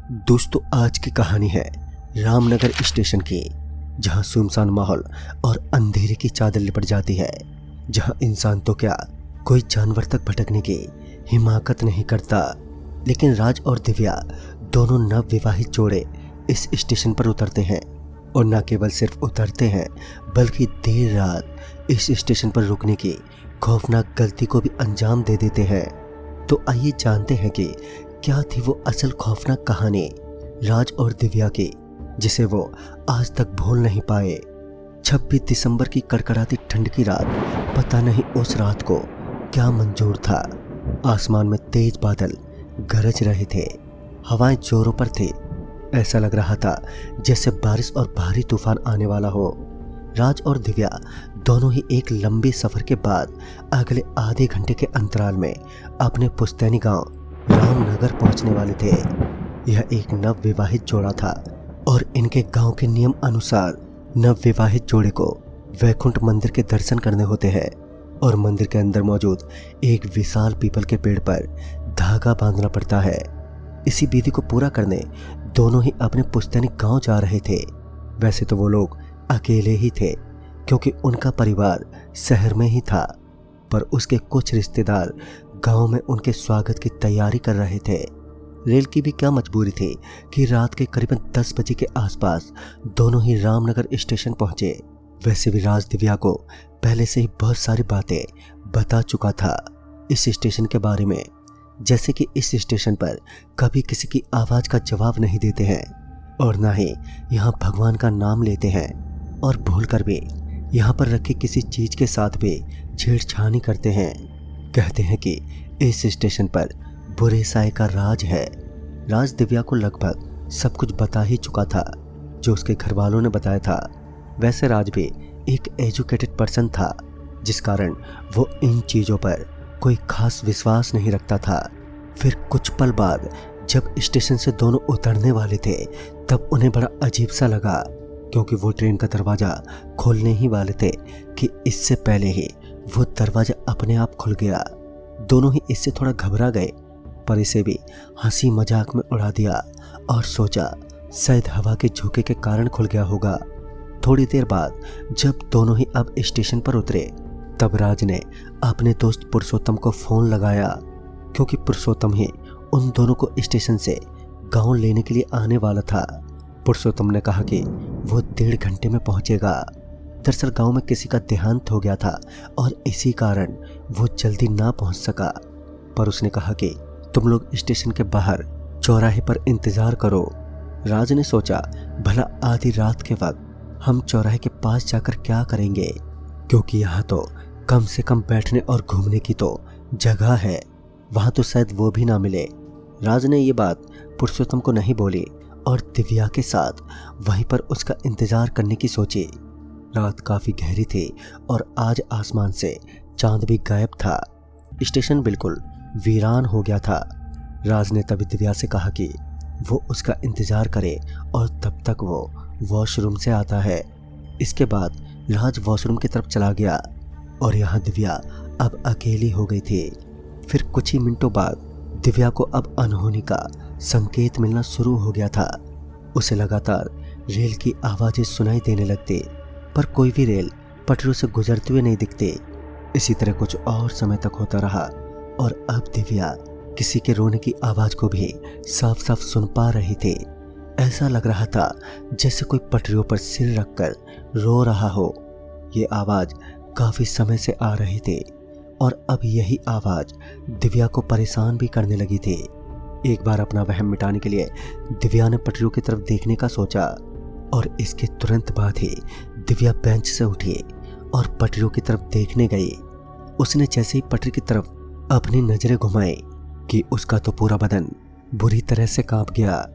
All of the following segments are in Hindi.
दोस्तों, आज की कहानी है रामनगर स्टेशन की, जहां सुनसान माहौल और अंधेरे की चादर लिपट जाती है। जहां इंसान तो क्या, कोई जानवर तक भटकने की हिमाकत नहीं करता। लेकिन राज और दिव्या दोनों नवविवाहित जोड़े इस स्टेशन पर उतरते हैं, और न केवल सिर्फ उतरते हैं बल्कि देर रात इस स्टेशन पर रुकने की खौफनाक गलती को भी अंजाम दे देते हैं। तो आइए जानते हैं कि क्या थी वो असल खौफनाक कहानी राज और दिव्या की, जिसे वो आज तक भूल नहीं पाए। 26 दिसंबर की कड़कड़ाती ठंड की रात, पता नहीं उस रात को क्या मंजूर था। आसमान में तेज बादल गरज रहे थे, हवाएं जोरों पर थी। ऐसा लग रहा था जैसे बारिश और भारी तूफान आने वाला हो। राज और दिव्या दोनों ही एक लंबे सफर के बाद अगले आधे घंटे के अंतराल में अपने पुश्तैनी गांव रामनगर पहुंचने वाले थे। यह एक नवविवाहित जोड़ा था और इनके गांव के नियम अनुसार नवविवाहित जोड़े को वैकुंठ मंदिर के दर्शन करने होते हैं, और मंदिर के अंदर मौजूद एक विशाल पीपल के पेड़ पर धागा बांधना पड़ता है। इसी विधि को पूरा करने दोनों ही अपने पुश्तैनी गांव जा रहे थे। वैसे तो वो लोग अकेले ही थे, क्योंकि उनका परिवार शहर में ही था, पर उसके कुछ रिश्तेदार गांव में उनके स्वागत की तैयारी कर रहे थे। रेल की भी क्या मजबूरी थी कि रात के करीबन 10 बजे के आसपास दोनों ही रामनगर स्टेशन पहुंचे। वैसे भी राज दिव्या को पहले से ही बहुत सारी बातें बता चुका था इस स्टेशन के बारे में, जैसे कि इस स्टेशन पर कभी किसी की आवाज का जवाब नहीं देते हैं, और ना ही यहाँ भगवान का नाम लेते हैं, और भूल कर भी यहाँ पर रखी किसी चीज के साथ भी छेड़छानी करते हैं। कहते हैं कि इस स्टेशन पर बुरे साए का राज है। राज दिव्या को लगभग सब कुछ बता ही चुका था जो उसके घर वालों ने बताया था। वैसे राज भी एक एजुकेटेड पर्सन था, जिस कारण वो इन चीज़ों पर कोई खास विश्वास नहीं रखता था। फिर कुछ पल बाद जब स्टेशन से दोनों उतरने वाले थे, तब उन्हें बड़ा अजीब सा लगा, क्योंकि वो ट्रेन का दरवाज़ा खोलने ही वाले थे कि इससे पहले ही वो दरवाज़ा अपने आप खुल गया। दोनों ही इससे थोड़ा घबरा गए, पर इसे भी हंसी मजाक में उड़ा दिया और सोचा शायद हवा के झोंके के कारण खुल गया होगा। थोड़ी देर बाद जब दोनों ही अब स्टेशन पर उतरे, तब राज ने अपने दोस्त पुरुषोत्तम को फ़ोन लगाया, क्योंकि पुरुषोत्तम ही उन दोनों को स्टेशन से गांव लेने के लिए आने वाला था। पुरुषोत्तम ने कहा कि वो 1.5 घंटे में पहुंचेगा। दरअसल गांव में किसी का देहांत हो गया था और इसी कारण वो जल्दी ना पहुंच सका, पर उसने कहा कि तुम लोग स्टेशन के बाहर चौराहे पर इंतजार करो। राज ने सोचा भला आधी रात के वक्त हम चौराहे के पास जाकर क्या करेंगे, क्योंकि यहाँ तो कम से कम बैठने और घूमने की तो जगह है, वहाँ तो शायद वो भी ना मिले। राज ने ये बात पुरुषोत्तम को नहीं बोली और दिव्या के साथ वहीं पर उसका इंतजार करने की सोची। रात काफ़ी गहरी थी और आज आसमान से चांद भी गायब था। स्टेशन बिल्कुल वीरान हो गया था। राज ने तभी दिव्या से कहा कि वो उसका इंतज़ार करे और तब तक वो वॉशरूम से आता है। इसके बाद राज वॉशरूम की तरफ चला गया और यहाँ दिव्या अब अकेली हो गई थी। फिर कुछ ही मिनटों बाद दिव्या को अब अनहोनी का संकेत मिलना शुरू हो गया था। उसे लगातार रेल की आवाज़ें सुनाई देने लगती, पर कोई भी रेल पटरियों से गुजरते हुए नहीं दिखते। इसी तरह कुछ और समय तक होता रहा और अब दिव्या किसी के रोने की आवाज़ को भी साफ साफ सुन पा रही थी। ऐसा लग रहा था जैसे कोई पटरियों पर सिर रखकर रो रहा हो। ये आवाज़ काफ़ी समय से आ रही थी और अब यही आवाज़ दिव्या को परेशान भी करने लगी थी। एक बार अपना वहम मिटाने के लिए दिव्या ने पटरियों की तरफ देखने का सोचा, और इसके तुरंत बाद ही दिव्या बेंच से उठी और पटरियों की तरफ देखने गई। उसने जैसे ही पटरी की तरफ अपनी नजरें घुमाई कि उसका तो पूरा बदन बुरी तरह से कांप गया।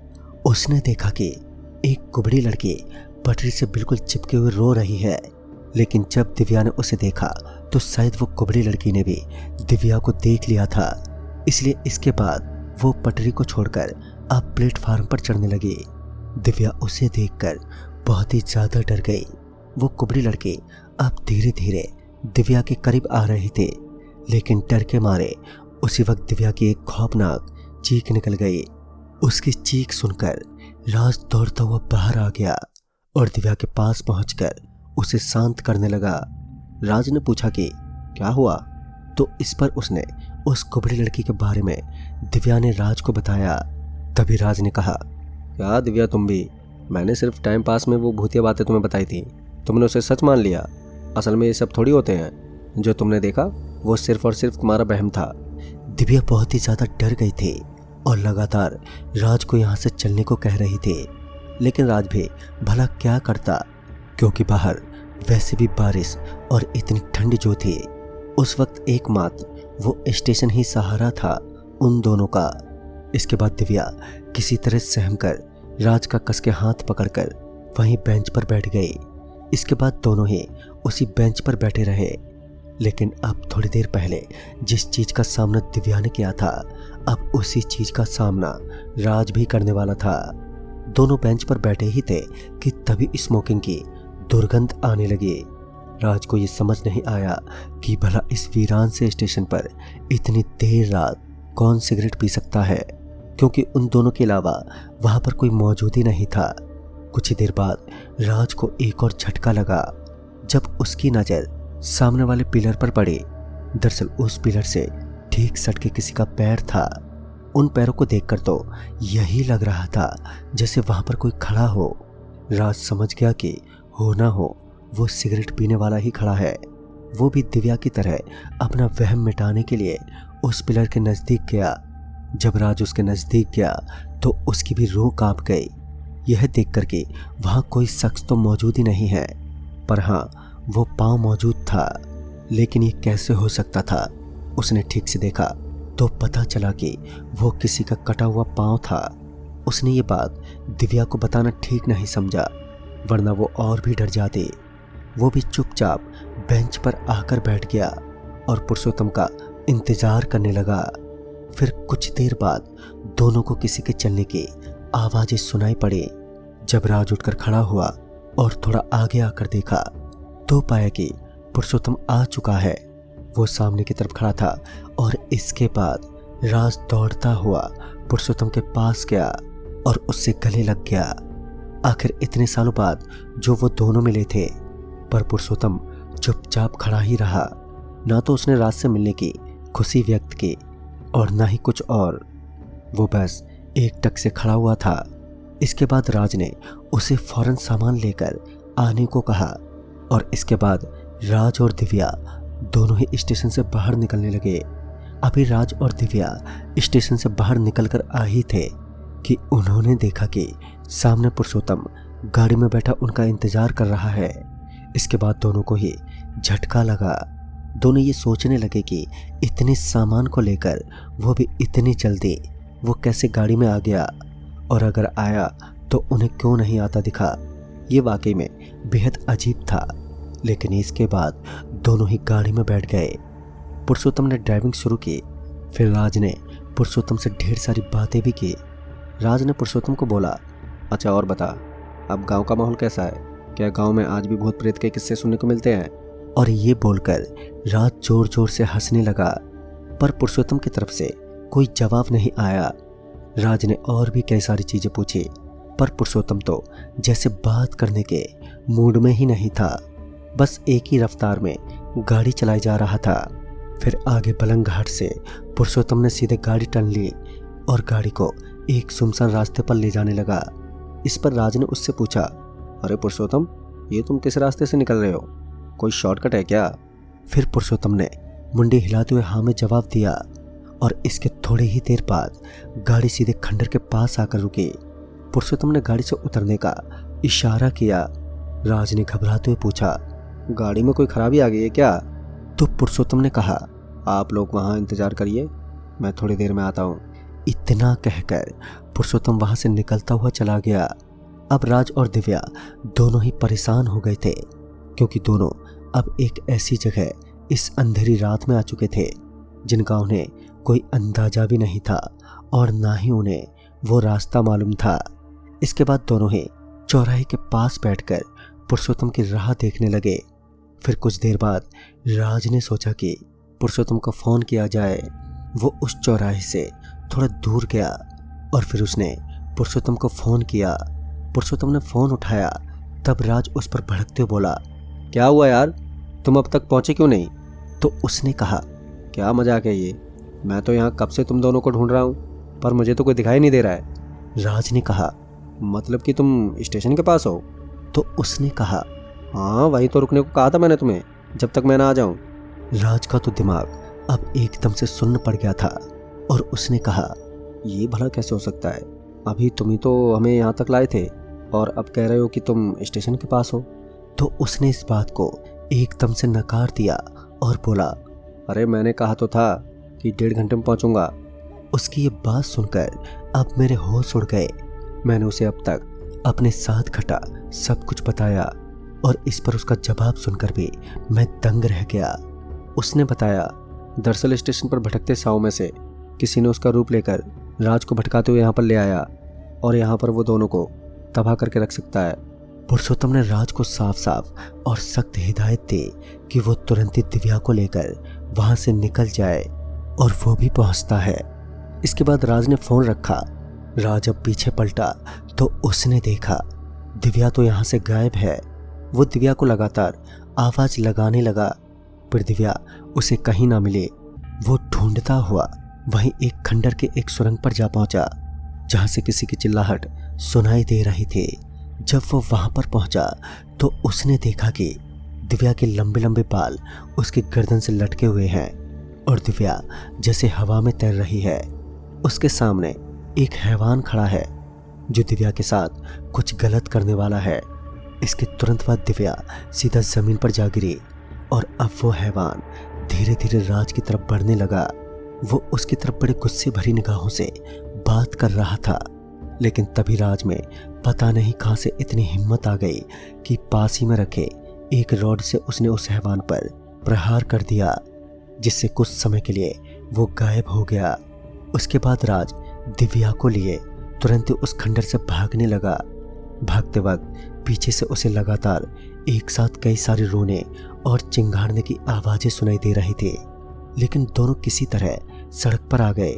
उसने देखा कि एक कुबड़ी लड़की पटरी से बिल्कुल चिपके हुए रो रही है, लेकिन जब दिव्या ने उसे देखा तो शायद वो कुबड़ी लड़की ने भी दिव्या को देख लिया था, इसलिए इसके बाद वो पटरी को छोड़कर अब प्लेटफार्म पर चढ़ने लगी। दिव्या उसे देखकर बहुत ही ज़्यादा डर गई। वो कुबड़ी लड़की अब धीरे धीरे दिव्या के करीब आ रही थी, लेकिन डर के मारे उसी वक्त दिव्या की एक खौफनाक चीख निकल गई। उसकी चीख सुनकर राज दौड़ता हुआ बाहर आ गया और दिव्या के पास पहुंचकर उसे शांत करने लगा। राज ने पूछा कि क्या हुआ, तो इस पर उसने उस कुबड़ी लड़की के बारे में दिव्या ने राज को बताया। तभी राज ने कहा, क्या दिव्या तुम भी, मैंने सिर्फ टाइम पास में वो भूतिया बातें तुम्हें बताई थी, तुमने उसे सच मान लिया। असल में ये सब थोड़ी होते हैं, जो तुमने देखा वो सिर्फ और सिर्फ तुम्हारा वहम था। दिव्या बहुत ही ज्यादा डर गई थी और लगातार राज को यहाँ से चलने को कह रही थी, लेकिन राज भी भला क्या करता, क्योंकि बाहर वैसे भी बारिश और इतनी ठंड जो थी। उस वक्त एकमात्र वो स्टेशन ही सहारा था उन दोनों का। इसके बाद दिव्या किसी तरह सहम कर राज का कस के हाथ पकड़कर वहीं बेंच पर बैठ गई। इसके बाद दोनों ही उसी बेंच पर बैठे रहे। लेकिन अब थोड़ी देर पहले जिस चीज का सामना दिव्या ने किया था, अब उसी चीज का सामना राज भी करने वाला था। दोनों बेंच पर बैठे ही थे कि तभी स्मोकिंग की दुर्गंध आने लगी। राज को ये समझ नहीं आया कि भला इस वीरान से स्टेशन पर इतनी देर रात कौन सिगरेट पी सकता है, क्योंकि उन दोनों के अलावा वहां पर कोई मौजूद ही नहीं था। कुछ ही देर बाद राज को एक और झटका लगा जब उसकी नजर सामने वाले पिलर पर पड़ी। दरअसल उस पिलर से ठीक सटके किसी का पैर था। उन पैरों को देखकर तो यही लग रहा था जैसे वहां पर कोई खड़ा हो। राज समझ गया कि हो ना हो वो सिगरेट पीने वाला ही खड़ा है। वो भी दिव्या की तरह अपना वहम मिटाने के लिए उस पिलर के नजदीक गया। जब राज उसके नजदीक गया तो उसकी भी रूह कांप गई, यह देखकर कि वहां कोई शख्स तो मौजूद ही नहीं है, पर हाँ वो पांव मौजूद था। लेकिन ये कैसे हो सकता था? उसने ठीक से देखा तो पता चला कि वो किसी का कटा हुआ पांव था। उसने ये बात दिव्या को बताना ठीक नहीं समझा, वरना वो और भी डर जाती। वो भी चुपचाप बेंच पर आकर बैठ गया और पुरुषोत्तम का इंतजार करने लगा। फिर कुछ देर बाद दोनों को किसी के चलने की आवाजें सुनाई पड़ी। जब राज उठकर खड़ा हुआ और थोड़ा आगे आकर देखा तो पाया कि पुरुषोत्तम आ चुका है। वो सामने की तरफ खड़ा था और इसके बाद राज दौड़ता हुआ पुरुषोत्तम के पास गया और उससे गले लग गया। आखिर इतने सालों बाद जो वो दोनों मिले थे, पर पुरुषोत्तम चुपचाप खड़ा ही रहा। ना तो उसने राज से मिलने की खुशी व्यक्त की और ना ही कुछ और। वो बस एक टक से खड़ा हुआ था। इसके बाद राज ने उसे फौरन सामान लेकर आने को कहा और इसके बाद राज और दिव्या दोनों ही स्टेशन से बाहर निकलने लगे। अभी राज और दिव्या स्टेशन से बाहर निकलकर आ ही थे कि उन्होंने देखा कि सामने पुरुषोत्तम गाड़ी में बैठा उनका इंतजार कर रहा है। इसके बाद दोनों को ही झटका लगा। दोनों ये सोचने लगे कि इतने सामान को लेकर वो भी इतनी जल्दी वो कैसे गाड़ी में आ गया, और अगर आया तो उन्हें क्यों नहीं आता दिखा। ये वाकई में बेहद अजीब था। लेकिन इसके बाद दोनों ही गाड़ी में बैठ गए। पुरुषोत्तम ने ड्राइविंग शुरू की। फिर राज ने पुरुषोत्तम से ढेर सारी बातें भी की। राज ने पुरुषोत्तम को बोला, अच्छा और बता, अब गांव का माहौल कैसा है? क्या गांव में आज भी भूत प्रेत के किस्से सुनने को मिलते हैं? और ये बोलकर राज जोर जोर से हंसने लगा, पर पुरुषोत्तम की तरफ से कोई जवाब नहीं आया। राज ने और भी कई सारी चीजें पूछी, पर पुरुषोत्तम तो जैसे बात करने के मूड में ही नहीं था। बस एक ही रफ्तार में गाड़ी चलाई जा रहा था। फिर आगे बलंग घाट से पुरुषोत्तम ने सीधे गाड़ी टर्न ली और गाड़ी को एक सुनसान रास्ते पर ले जाने लगा। इस पर राज ने उससे पूछा, अरे पुरुषोत्तम, ये तुम किस रास्ते से निकल रहे हो? कोई शॉर्टकट है क्या? फिर पुरुषोत्तम ने मुंडी हिलाते हुए हाँ में जवाब दिया और इसके थोड़ी ही देर बाद गाड़ी सीधे खंडर के पास आकर रुकी। पुरुषोत्तम ने गाड़ी से उतरने का इशारा किया। राज ने घबराते हुए पूछा, गाड़ी में कोई खराबी आ गई है क्या? तो पुरुषोत्तम ने कहा, आप लोग वहां इंतजार करिए, मैं थोड़ी देर में आता हूँ। इतना कहकर पुरुषोत्तम वहां से निकलता हुआ चला गया। अब राज और दिव्या दोनों ही परेशान हो गए थे, क्योंकि दोनों अब एक ऐसी जगह इस अंधेरी रात में आ चुके थे जिनका उन्हें कोई अंदाजा भी नहीं था और ना ही उन्हें वो रास्ता मालूम था। इसके बाद दोनों ही चौराहे के पास बैठकर पुरुषोत्तम की राह देखने लगे। फिर कुछ देर बाद राज ने सोचा कि पुरुषोत्तम को फोन किया जाए। वो उस चौराहे से थोड़ा दूर गया और फिर उसने पुरुषोत्तम को फ़ोन किया। पुरुषोत्तम ने फ़ोन उठाया। तब राज उस पर भड़कते हुए बोला, क्या हुआ यार, तुम अब तक पहुँचे क्यों नहीं? तो उसने कहा, क्या मजाक है ये, मैं तो यहाँ कब से तुम दोनों को ढूंढ रहा हूँ, पर मुझे तो कोई दिखाई नहीं दे रहा है। राज ने कहा, मतलब कि तुम स्टेशन के पास हो? तो उसने कहा, हाँ वही तो रुकने को कहा था मैंने तुम्हें, जब तक मैं ना आ जाऊँ। राज का तो दिमाग अब एकदम से सुन्न पड़ गया था और उसने कहा, ये भला कैसे हो सकता है, अभी तुम ही तो हमें यहाँ तक लाए थे और अब कह रहे हो कि तुम स्टेशन के पास हो। तो उसने इस बात को एकदम से नकार दिया और बोला, अरे मैंने कहा तो था कि 1.5 घंटे में पहुँचूंगा। उसकी ये बात सुनकर अब मेरे होश उड़ गए। मैंने उसे अब तक अपने साथ घटा सब कुछ बताया और इस पर उसका जवाब सुनकर भी मैं दंग रह गया। उसने बताया, दरअसल स्टेशन पर भटकते साओं में से किसी ने उसका रूप लेकर राज को भटकाते हुए यहाँ पर ले आया और यहाँ पर वो दोनों को तबाह करके रख सकता है। पुरुषोत्तम ने राज को साफ साफ और सख्त हिदायत दी कि वो तुरंत ही दिव्या को लेकर वहां से निकल जाए और वो भी पहुंचता है। इसके बाद राज ने फोन रखा। राज अब पीछे पलटा तो उसने देखा दिव्या तो यहाँ से गायब है। वो दिव्या को लगातार आवाज लगाने लगा, पर दिव्या उसे कहीं ना मिले। वो ढूंढता हुआ वहीं एक खंडर के एक सुरंग पर जा पहुंचा जहां से किसी की चिल्लाहट सुनाई दे रही थी। जब वो वहां पर पहुंचा तो उसने देखा कि दिव्या के लंबे लंबे बाल उसकी गर्दन से लटके हुए हैं और दिव्या जैसे हवा में तैर रही है। उसके सामने एक हैवान खड़ा है जो दिव्या के साथ कुछ गलत करने वाला है। इसके तुरंत बाद दिव्या सीधा जमीन पर जा गिरी और अब वो हैवान धीरे धीरे राज की तरफ बढ़ने लगा। वो उसकी तरफ बड़े गुस्से भरी निगाहों से बात कर रहा था, लेकिन तभी राज में पता नहीं कहां से इतनी हिम्मत आ गई कि पास ही में रखे एक रॉड से उसने उस हैवान पर प्रहार कर दिया, जिससे कुछ समय के लिए वो गायब हो गया। उसके बाद राज दिव्या को लिए तुरंत ही उस खंडर से भागने लगा। भागते वक्त पीछे से उसे लगातार एक साथ कई सारे रोने और चिंगाड़ने की आवाजें सुनाई दे रही थी, लेकिन दोनों किसी तरह सड़क पर आ गए।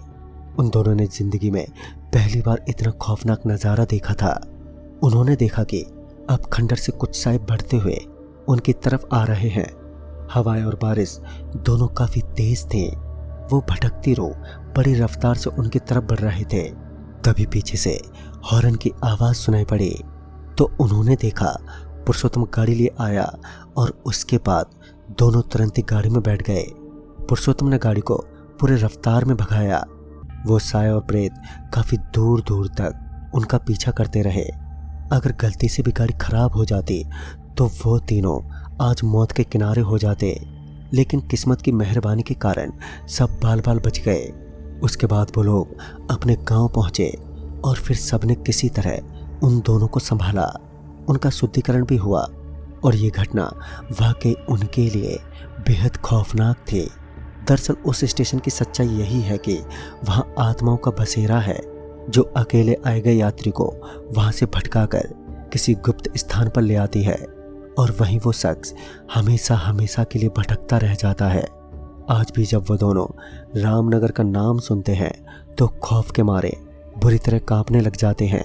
उन दोनों ने जिंदगी में पहली बार इतना खौफनाक नजारा देखा था। उन्होंने देखा कि अब खंडर से कुछ साए बढ़ते हुए उनकी तरफ आ रहे हैं। हवाएं और बारिश दोनों काफी तेज थे। वो भटकती रो बड़ी रफ्तार से उनकी तरफ बढ़ रहे थे। तभी पीछे से हॉर्न की आवाज सुनाई पड़ी तो उन्होंने देखा पुरुषोत्तम गाड़ी लिए आया और उसके बाद दोनों तुरंत ही गाड़ी में बैठ गए। पुरुषोत्तम ने गाड़ी को पूरे रफ्तार में भगाया। वो साए और प्रेत काफी दूर दूर तक उनका पीछा करते रहे। अगर गलती से भी गाड़ी खराब हो जाती तो वो तीनों आज मौत के किनारे हो जाते, लेकिन किस्मत की मेहरबानी के कारण सब बाल बाल बच गए। उसके बाद वो लोग अपने गांव पहुंचे और फिर सबने किसी तरह उन दोनों को संभाला। उनका शुद्धिकरण भी हुआ और ये घटना वाकई उनके लिए बेहद खौफनाक थी। दरअसल उस स्टेशन की सच्चाई यही है कि वहाँ आत्माओं का बसेरा है जो अकेले आए गए यात्री को वहाँ से भटकाकर किसी गुप्त स्थान पर ले आती है और वहीं वो शख्स हमेशा हमेशा के लिए भटकता रह जाता है। आज भी जब वो दोनों रामनगर का नाम सुनते हैं तो खौफ के मारे बुरी तरह कांपने लग जाते हैं,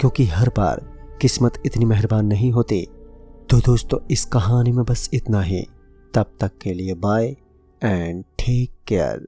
क्योंकि हर बार किस्मत इतनी मेहरबान नहीं होती। तो दोस्तों इस कहानी में बस इतना ही। तब तक के लिए बाय एंड टेक केयर।